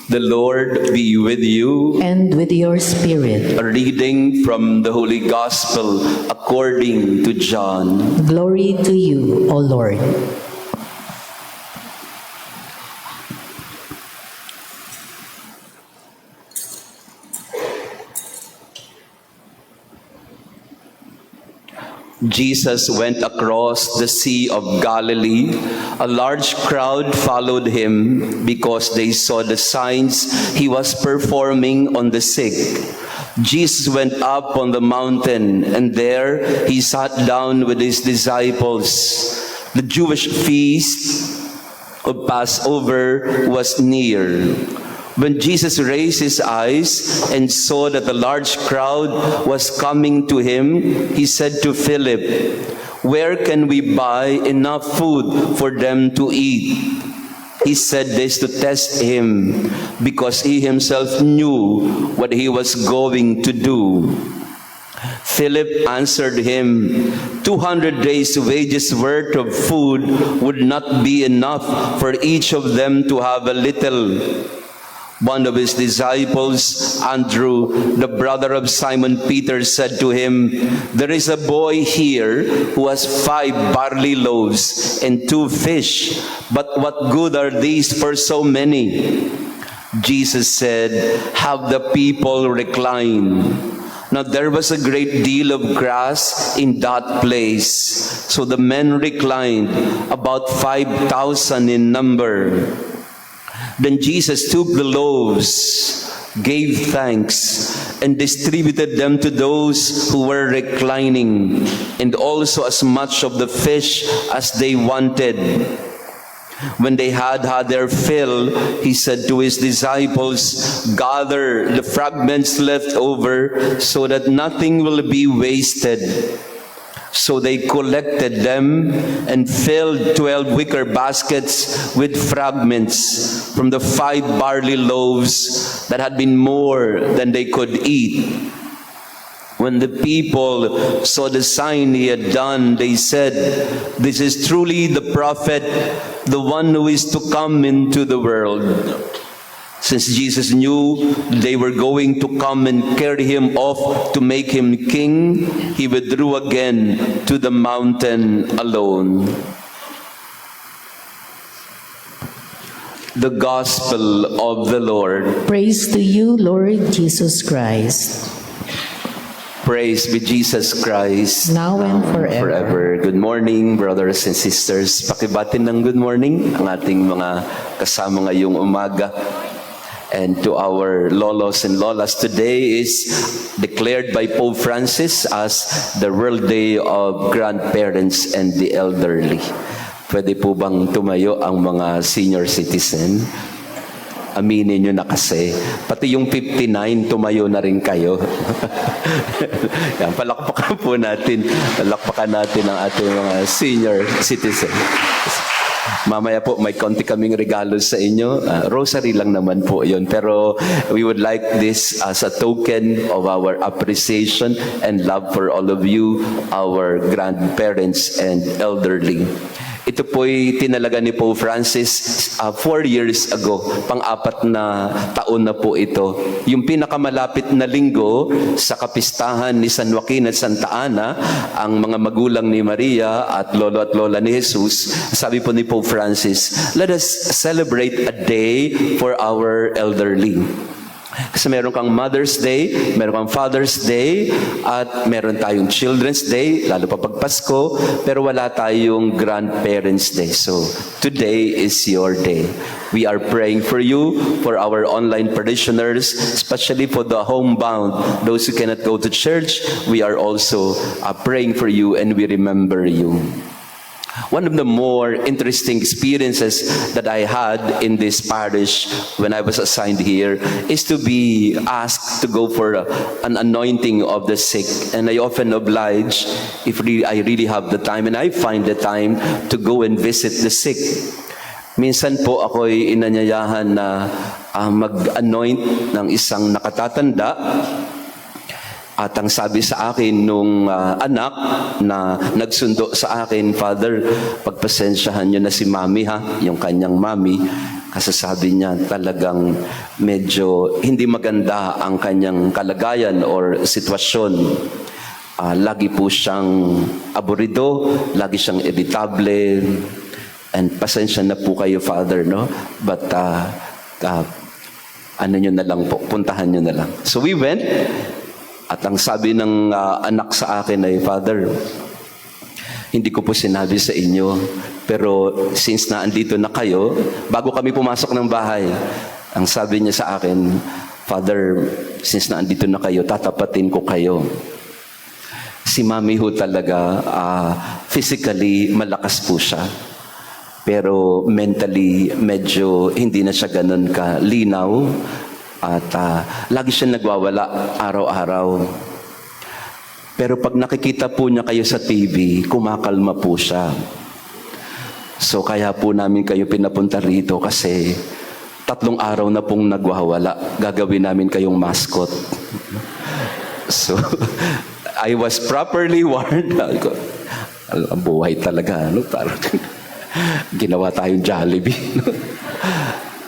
The Lord be with you. And with your spirit. A reading from the Holy Gospel according to John. Glory to you, O Lord. Jesus went across the Sea of Galilee. A large crowd followed him because they saw the signs he was performing on the sick. Jesus went up on the mountain, and there he sat down with his disciples. The Jewish feast of Passover was near. When Jesus raised his eyes and saw that a large crowd was coming to him, he said to Philip, "Where can we buy enough food for them to eat?" He said this to test him, because he himself knew what he was going to do. Philip answered him, 200 days' wages worth of food would not be enough for each of them to have a little. One of his disciples, Andrew, the brother of Simon Peter, said to him, "There is a boy here who has 5 barley loaves and 2 fish, but what good are these for so many?" Jesus said, "Have the people recline." Now there was a great deal of grass in that place, so the men reclined, about 5,000 in number. Then Jesus took the loaves, gave thanks, and distributed them to those who were reclining, and also as much of the fish as they wanted. When they had their fill, he said to his disciples, "Gather the fragments left over so that nothing will be wasted." So they collected them and filled 12 wicker baskets with fragments from the 5 barley loaves that had been more than they could eat. When the people saw the sign he had done, they said, "This is truly the prophet, the one who is to come into the world." Since Jesus knew they were going to come and carry him off to make him king, he withdrew again to the mountain alone. The Gospel of the Lord. Praise to you, Lord Jesus Christ. Praise be Jesus Christ. Now and forever. Good morning, brothers and sisters. Pakibatin ng good morning ang ating mga kasama ngayong umaga. And to our lolos and lolas, today is declared by Pope Francis as the World Day of Grandparents and the Elderly. Pwede po bang tumayo ang mga senior citizen? Aminin nyo na kasi. Pati yung 59, tumayo na rin kayo. Yan, palakpakan po natin. Palakpakan natin ang ating mga senior citizen. Mamaya po, may konti kaming regalo sa inyo. Rosary lang naman po yun. Pero we would like this as a token of our appreciation and love for all of you, our grandparents and elderly. Ito po'y tinalaga ni Pope Francis 4 years ago. Pang-4 na taon na po ito. Yung pinakamalapit na linggo sa kapistahan ni San Joaquin at Santa Ana, ang mga magulang ni Maria at lolo at lola ni Jesus, sabi po ni Pope Francis, let us celebrate a day for our elderly. Kasi meron kang Mother's Day, meron kang Father's Day, at meron tayong Children's Day, lalo pa pag Pasko, pero wala tayong Grandparents' Day. So, today is your day. We are praying for you, for our online parishioners, especially for the homebound, those who cannot go to church. We are also praying for you, and we remember you. One of the more interesting experiences that I had in this parish when I was assigned here is to be asked to go for an anointing of the sick. And I often oblige if I really have the time and I find the time to go and visit the sick. Minsan po ako'y inanyayahan na mag-anoint ng isang nakatatanda. At ang sabi sa akin nung anak na nagsundo sa akin, "Father, pagpasensyahan niyo na si Mami ha," yung kanyang mami, Kasi sabi niya talagang medyo hindi maganda ang kanyang kalagayan or sitwasyon. Lagi po siyang aburido, lagi siyang irritable, and pasensya na po kayo, Father, no? But ano nyo na lang po, puntahan nyo na lang. So we went, at ang sabi ng anak sa akin ay, Father, hindi ko po sinabi sa inyo, pero since na andito na kayo, bago kami pumasok ng bahay, ang sabi niya sa akin, Father, since na andito na kayo, tatapatin ko kayo. Si Mami ho talaga, physically, malakas po siya. Pero mentally, medyo hindi na siya ganun kalinaw. At lagi siya nagwawala araw-araw. Pero pag nakikita po niya kayo sa TV, kumakalma po siya. So kaya po namin kayo pinapunta rito kasi 3 araw na pong nagwawala. Gagawin namin kayong mascot. So, I was properly warned. Ang buhay talaga, no? Parang ginawa tayong Jollibee.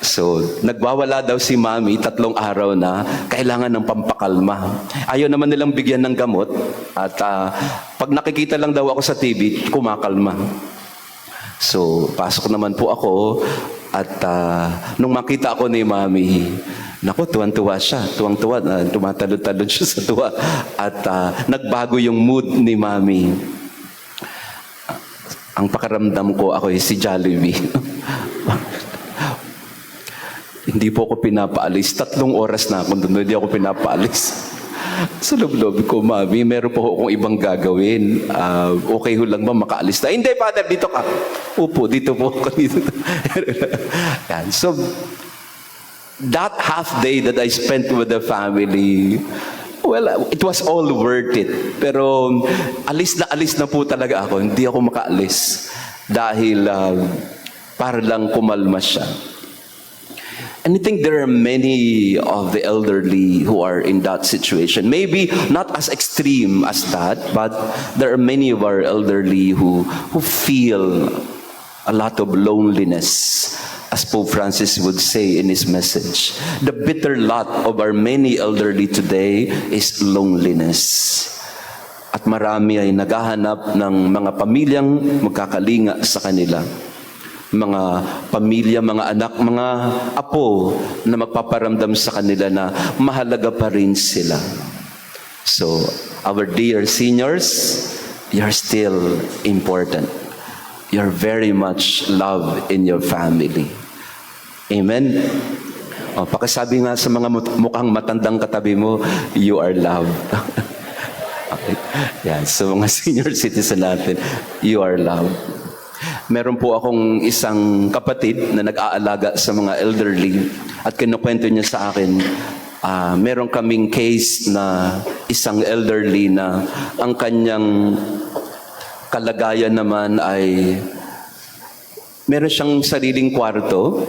So, nagwawala daw si Mami 3 araw na, kailangan ng pampakalma. Ayaw naman nilang bigyan ng gamot at pag nakikita lang daw ako sa TV, kumakalma. So, pasok naman po ako at nung makita ako ni Mami, naku, tuwan-tuwa siya. Tuwang-tuwa, tumatalon-talon siya sa tuwa. At nagbago yung mood ni Mami. Ang pakaramdam ko, ako si Jollibee. Hindi po ako pinapaalis. 3 oras na ako doon, hindi ako pinapaalis. Sa loob-loob ko, Mami, meron po akong ibang gagawin. Okay ho lang ba makaalis na? Hindi, Father, dito ka. Upo, dito po ako. Dito. Yan. So, that half day that I spent with the family, well, it was all worth it. Pero alis na po talaga ako. Hindi ako makaalis. Dahil para lang kumalma siya. And I think there are many of the elderly who are in that situation. Maybe not as extreme as that, but there are many of our elderly who feel a lot of loneliness, as Pope Francis would say in his message. The bitter lot of our many elderly today is loneliness. At marami ay naghahanap ng mga pamilyang magkakalinga sa kanila. Mga pamilya, mga anak, mga apo na magpaparamdam sa kanila na mahalaga pa rin sila. So, our dear seniors, you're still important. You're very much loved in your family. Amen? O, pakisabi nga sa mga mukhang matandang katabi mo, you are loved. Okay. Yan, so mga senior citizen natin, you are loved. Meron po akong isang kapatid na nag-aalaga sa mga elderly at kinukwento niya sa akin, meron kaming case na isang elderly na ang kanyang kalagayan naman ay meron siyang sariling kwarto,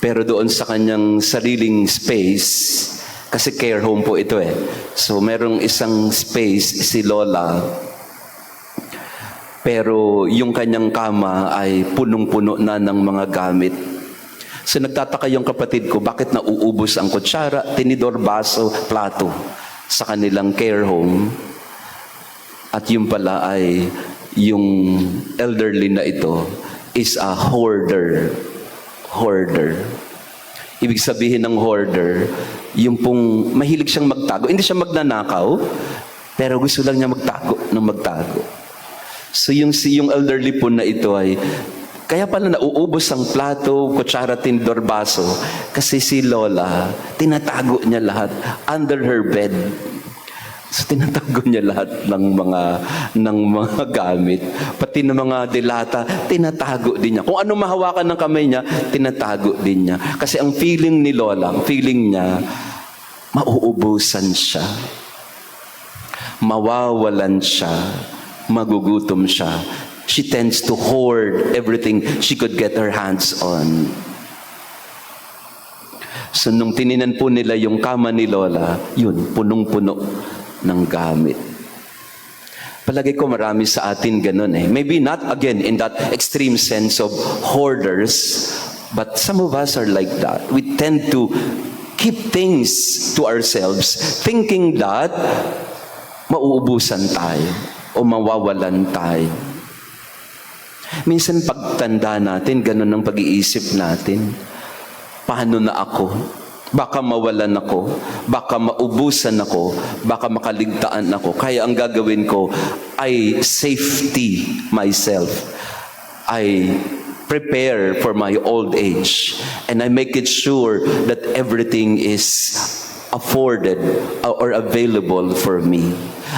pero doon sa kanyang sariling space, kasi care home po ito eh. So merong isang space si Lola, pero yung kanyang kama ay punong-puno na ng mga gamit. So nagtataka yung kapatid ko, bakit nauubos ang kutsara, tinidor, baso, plato sa kanilang care home. At yung pala ay yung elderly na ito is a hoarder. Hoarder. Ibig sabihin ng hoarder, yung pong mahilig siyang magtago. Hindi siya magnanakaw, pero gusto lang niya magtago ng magtago. So yung elderly po na ito ay, kaya pala nauubos ang plato, kutsara, tinidor, baso, kasi si Lola, tinatago niya lahat under her bed. So tinatago niya lahat ng mga gamit, pati ng mga delata, tinatago din niya. Kung ano mahawakan ng kamay niya, tinatago din niya. Kasi ang feeling ni Lola, ang feeling niya, mauubusan siya, mawawalan siya, magugutom siya. She tends to hoard everything she could get her hands on. So nung tininan po nila yung kama ni Lola, yun, punong-puno ng gamit. Palagay ko marami sa atin ganun eh. Maybe not again in that extreme sense of hoarders, But some of us are like that. We tend to keep things to ourselves, thinking that mauubusan tayo o mawawalan tayo. Minsan pagtanda natin, ganun ang pag-iisip natin. Paano na ako? Baka mawalan ako, baka maubusan ako, baka makaligtaan ako. Kaya ang gagawin ko ay safety myself. I prepare for my old age, and I make it sure that everything is afforded or available for me.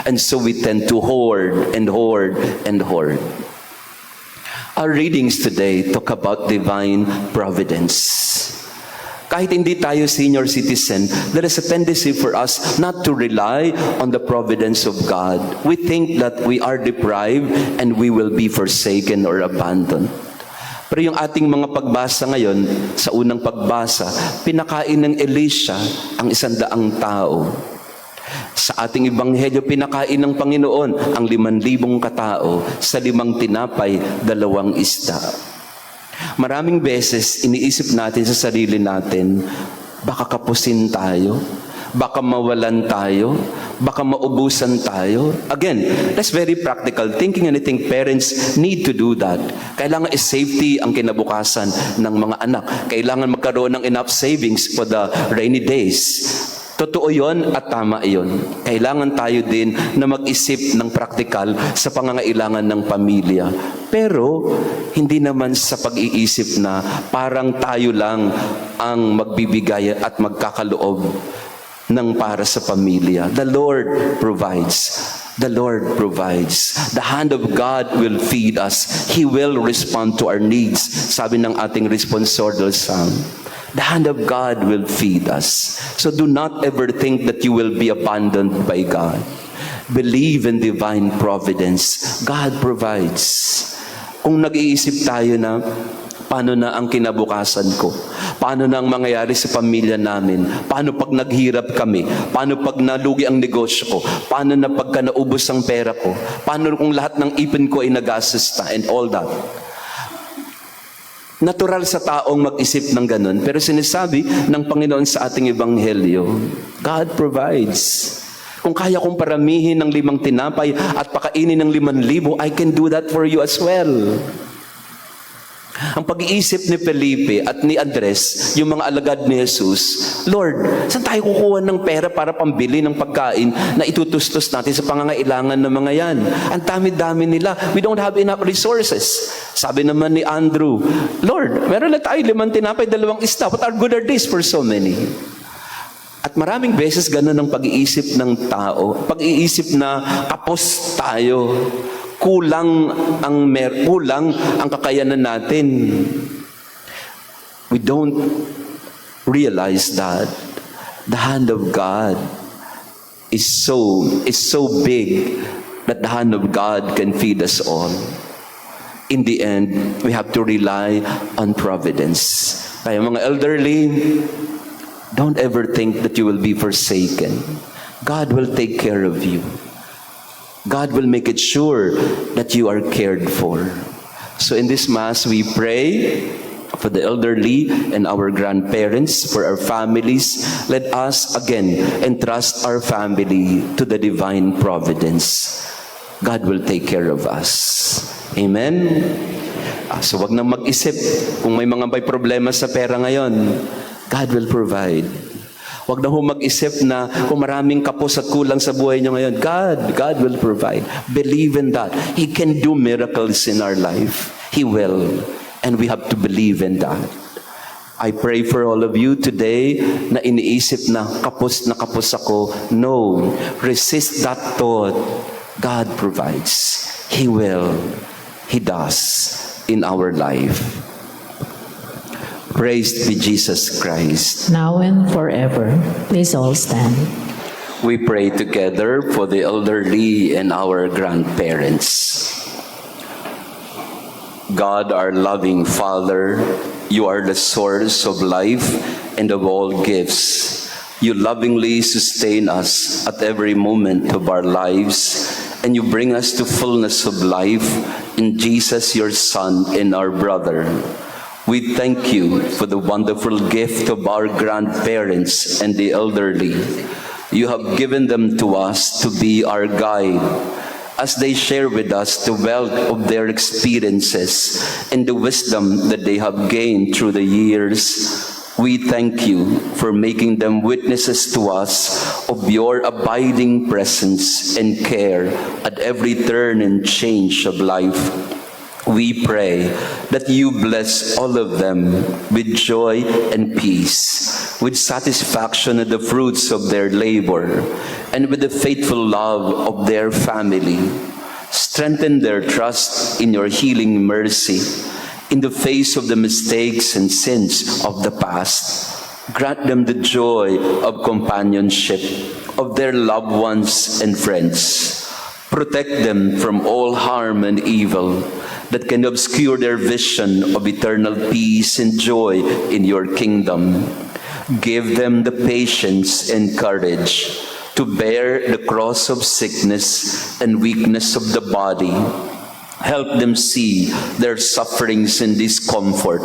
And so we tend to hoard and hoard and hoard. Our readings today talk about divine providence. Kahit hindi tayo senior citizen, there is a tendency for us not to rely on the providence of God. We think that we are deprived and we will be forsaken or abandoned. Pero yung ating mga pagbasa ngayon, sa unang pagbasa, pinakain ng Elisha ang 100 tao. Sa ating ebanghelyo, pinakain ng Panginoon ang 5,000 katao sa 5 tinapay, 2 isda. Maraming beses iniisip natin sa sarili natin, baka kapusin tayo, baka mawalan tayo, baka maubusan tayo. Again, that's very practical thinking, and I think parents need to do that. Kailangan is-safety ang kinabukasan ng mga anak. Kailangan magkaroon ng enough savings for the rainy days. Totoo yon at tama yon. Kailangan tayo din na mag-isip ng praktikal sa pangangailangan ng pamilya. Pero hindi naman sa pag-iisip na parang tayo lang ang magbibigay at magkakaloob ng para sa pamilya. The Lord provides. The Lord provides. The hand of God will feed us. He will respond to our needs. Sabi ng ating responsorial psalm. The hand of God will feed us. So do not ever think that you will be abandoned by God. Believe in divine providence. God provides. Kung nag-iisip tayo na, paano na ang kinabukasan ko? Paano na ang mangyayari sa pamilya namin? Paano pag naghirap kami? Paano pag nalugi ang negosyo ko? Paano na pagka naubos ang pera ko? Paano kung lahat ng ipin ko ay nagastos na and all that? Natural sa taong mag-isip ng ganun. Pero sinasabi ng Panginoon sa ating ebanghelyo, God provides. Kung kaya kong paramihin ng 5 tinapay at pakainin ng 5,000, I can do that for you as well. Ang pag-iisip ni Felipe at ni Andres, yung mga alagad ni Jesus, Lord, saan tayo kukuha ng pera para pambili ng pagkain na itutustos natin sa pangangailangan ng mga yan? Ang dami-dami nila. We don't have enough resources. Sabi naman ni Andrew, Lord, meron na tayo 5 tinapay, 2 isda. What are good are these for so many? At maraming beses ganun ang pag-iisip ng tao. Pag-iisip na kapos tayo. Kulang ang kakayanan natin. We don't realize that the hand of God is so big that the hand of God can feed us all. In the end, we have to rely on providence. Kaya mga elderly, don't ever think that you will be forsaken. God will take care of you. God will make it sure that you are cared for. So in this Mass, we pray for the elderly and our grandparents, for our families. Let us again entrust our family to the divine providence. God will take care of us. Amen? So wag nang mag-isip kung may problema sa pera ngayon. God will provide. Huwag na ho mag-isip na kung maraming kapos at kulang sa buhay niyo ngayon. God will provide. Believe in that. He can do miracles in our life. He will. And we have to believe in that. I pray for all of you today na iniisip na kapos ako. No. Resist that thought. God provides. He will. He does in our life. Praised be Jesus Christ. Now and forever. Please all stand. We pray together for the elderly and our grandparents. God, our loving Father, you are the source of life and of all gifts. You lovingly sustain us at every moment of our lives, and you bring us to fullness of life in Jesus, your Son and our brother. We thank you for the wonderful gift of our grandparents and the elderly. You have given them to us to be our guide as they share with us the wealth of their experiences and the wisdom that they have gained through the years. We thank you for making them witnesses to us of your abiding presence and care at every turn and change of life. We pray that you bless all of them with joy and peace, with satisfaction of the fruits of their labor, and with the faithful love of their family. Strengthen their trust in your healing mercy in the face of the mistakes and sins of the past. Grant them the joy of companionship of their loved ones and friends. Protect them from all harm and evil that can obscure their vision of eternal peace and joy in your kingdom. Give them the patience and courage to bear the cross of sickness and weakness of the body. Help them see their sufferings and discomfort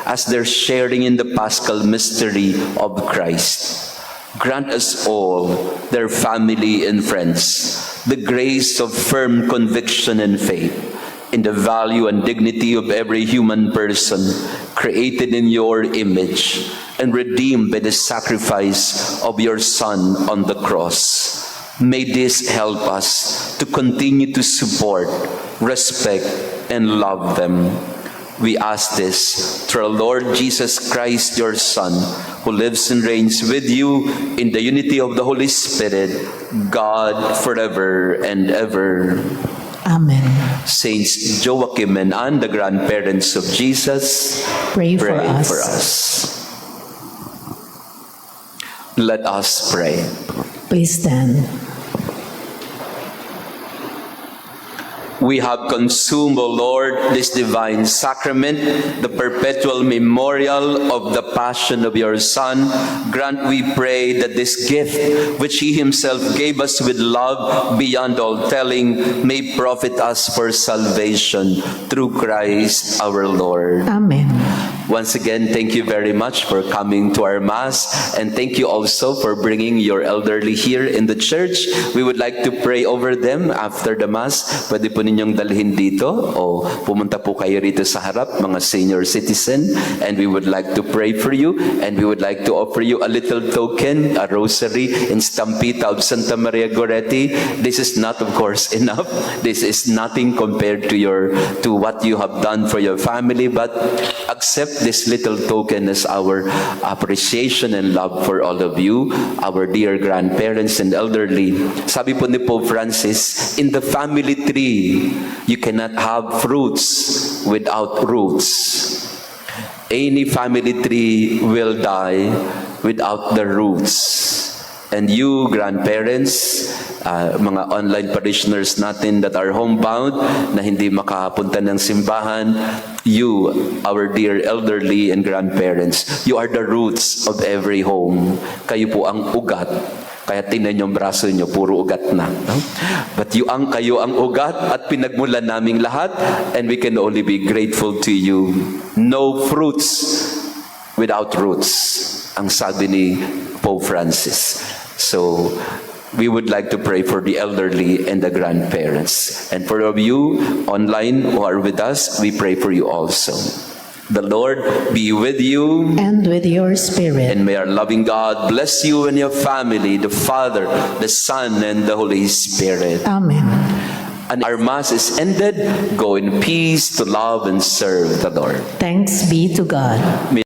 as they're sharing in the Paschal mystery of Christ. Grant us all, their family and friends, the grace of firm conviction and faith in the value and dignity of every human person created in your image and redeemed by the sacrifice of your Son on the cross. May this help us to continue to support, respect, and love them. We ask this through our Lord Jesus Christ, your Son, who lives and reigns with you in the unity of the Holy Spirit, God forever and ever. Amen. Saints Joachim and Anne, the grandparents of Jesus, Pray for us. for us. Let us pray. Please stand. We have consumed, O Lord, this divine sacrament, the perpetual memorial of the passion of your Son. Grant, we pray, that this gift, which he himself gave us with love beyond all telling, may profit us for salvation through Christ our Lord. Amen. Once again, thank you very much for coming to our Mass, and thank you also for bringing your elderly here in the church. We would like to pray over them after the Mass. Pwede po ninyong dalhin dito o pumunta po kayo rito sa harap, mga senior citizen, and we would like to pray for you, and we would like to offer you a little token, a rosary in Stampita of Santa Maria Goretti. This is not, of course, enough. This is nothing compared to what you have done for your family, but accept this little token as our appreciation and love for all of you, our dear grandparents and elderly. Sabi po ni Pope Francis, in the family tree, you cannot have fruits without roots. Any family tree will die without the roots. And you, grandparents, mga online parishioners natin that are homebound, na hindi makapunta ng simbahan, you, our dear elderly and grandparents, you are the roots of every home. Kayo po ang ugat. Kaya tingnan yung braso nyo, puro ugat na. No? But kayo ang ugat at pinagmulan naming lahat, and we can only be grateful to you. No fruits without roots, ang sabi ni Pope Francis. So, we would like to pray for the elderly and the grandparents. And for all of you online who are with us, we pray for you also. The Lord be with you. And with your spirit. And may our loving God bless you and your family, the Father, the Son, and the Holy Spirit. Amen. And our Mass is ended. Go in peace to love and serve the Lord. Thanks be to God. May